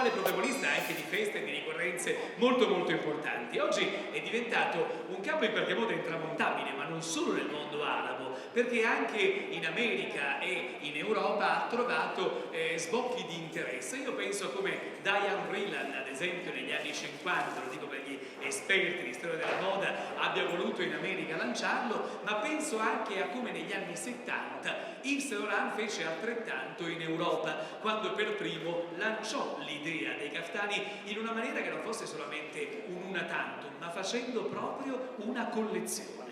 attuale protagonista anche di feste e di ricorrenze molto molto importanti. Oggi è diventato un campo in qualche modo intramontabile, ma non solo nel mondo arabo, perché anche in America e in Europa ha trovato sbocchi di interesse. Io penso come Diane Vreeland, ad esempio, negli anni 50, lo dico per gli esperti di storia della moda, abbia voluto in America lanciarlo, ma penso anche a come negli anni 70 Yves Saint Laurent fece altrettanto in Europa, quando per primo lanciò l'idea dei caftani in una maniera che non fosse solamente un una tantum, ma facendo proprio una collezione.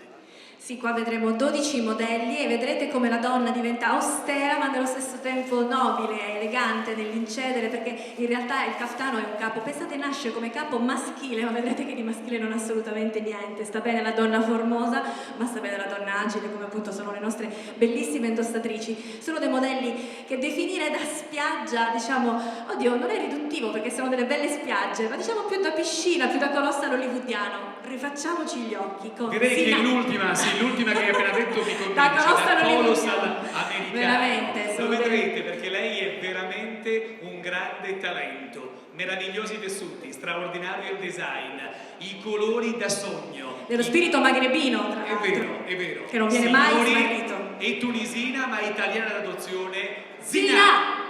Sì, qua vedremo 12 modelli e vedrete come la donna diventa austera ma nello stesso tempo nobile e elegante nell'incedere, perché in realtà il caftano è un capo, pensate, nasce come capo maschile, ma vedrete che di maschile non ha assolutamente niente. Sta bene la donna formosa, ma sta bene la donna agile, come appunto sono le nostre bellissime indossatrici. Sono dei modelli che definire da spiaggia, diciamo, oddio, non è riduttivo perché sono delle belle spiagge, ma diciamo più da piscina, più da colossal hollywoodiano. Rifacciamoci gli occhi con direi Sina. che l'ultima, sì, l'ultima che hai appena detto mi convince, Da colossal da colossal hollywoodiano. americano. Veramente, Lo vedrete perché lei è veramente un grande talento. Meravigliosi tessuti, straordinario design, i colori da sogno. Dello spirito magrebino, tra l'altro. È vero. Che non viene mai Signori, smarrito. è tunisina ma italiana d'adozione, Sina! Zina!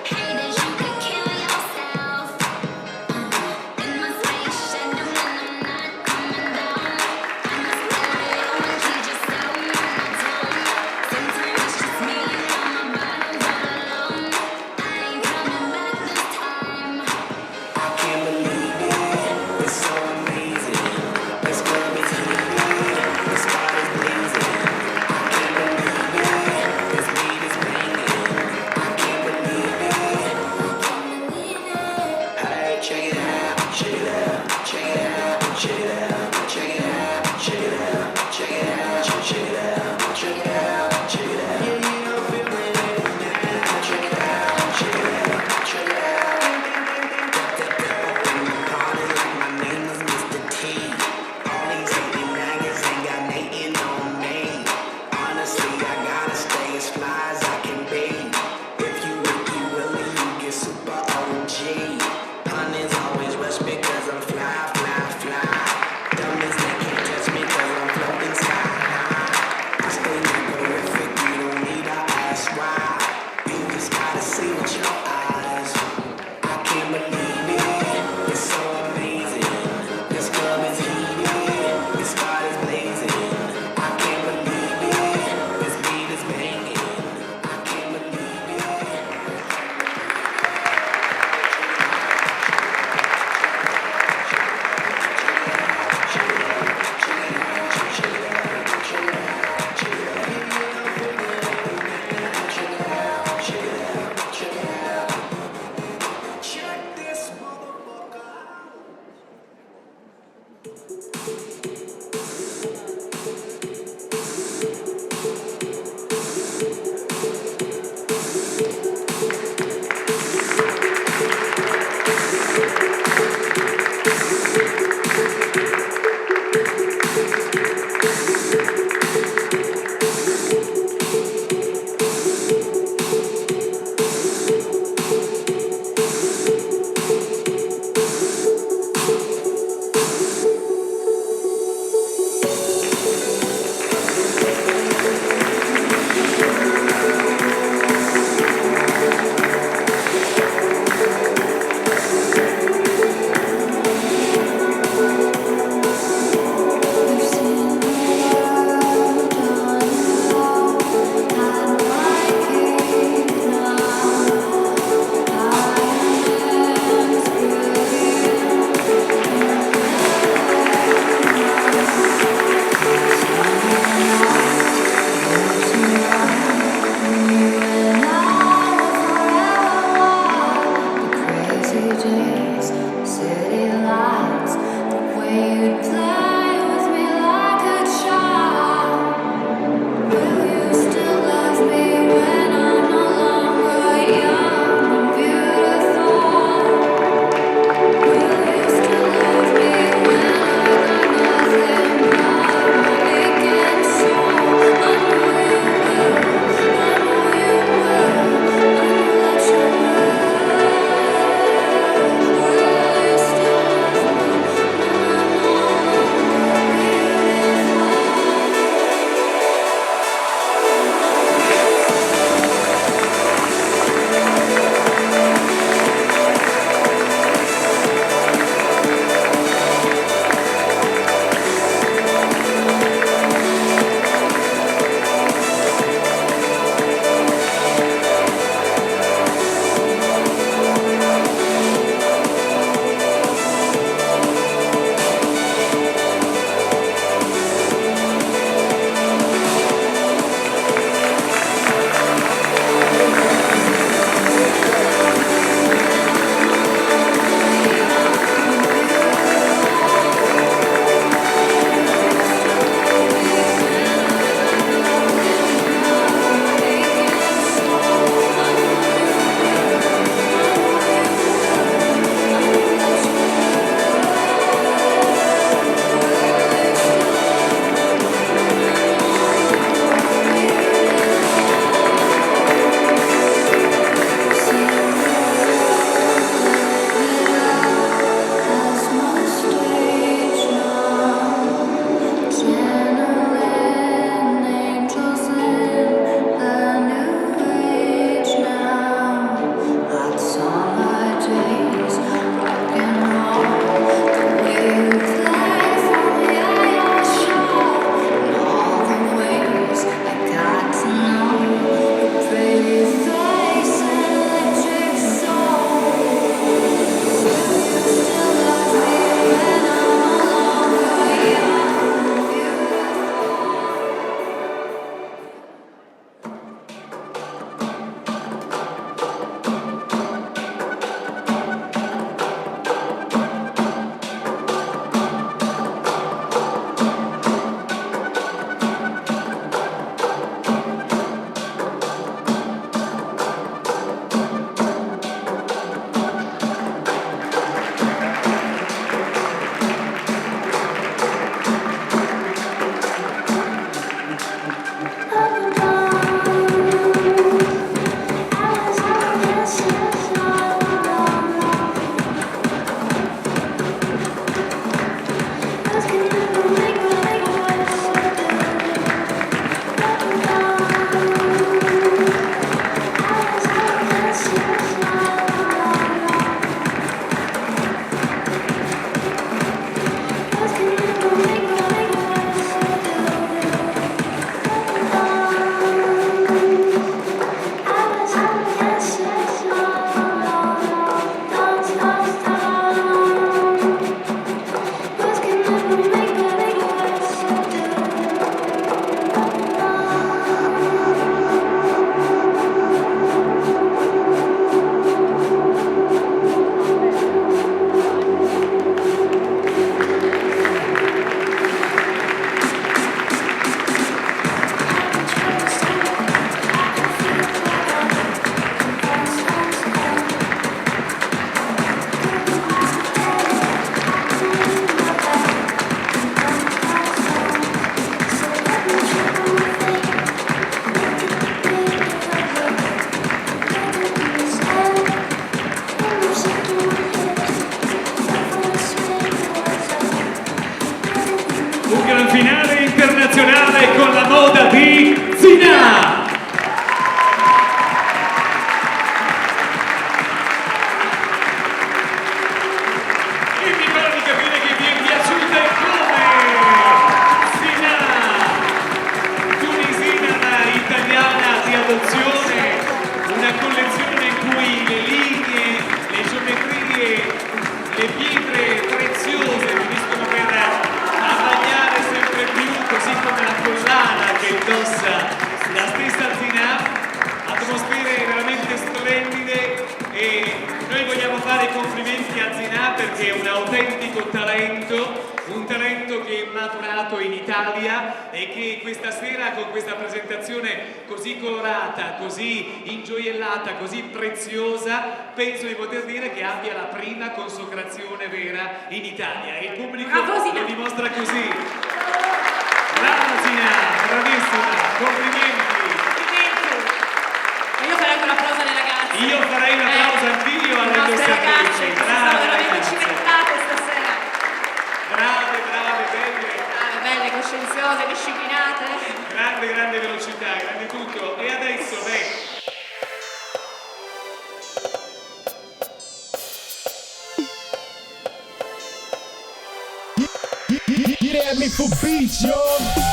Haters, you E noi vogliamo fare i complimenti a Zinà perché è un autentico talento, un talento che è maturato in Italia e che questa sera con questa presentazione così colorata, così ingioiellata, così preziosa, penso di poter dire che abbia la prima consacrazione vera in Italia e il pubblico lo dimostra così. Brava Zinà, bravissima, complimenti. E io farei anche un applauso alle ragazze. Io farei un applauso anch'io alle nostre ragazze, che sono veramente ragazze. cimentate stasera. Brave, belle. Belle, coscienziose, disciplinate. Grande velocità, grande tutto. E adesso, Get at me for beats, yo.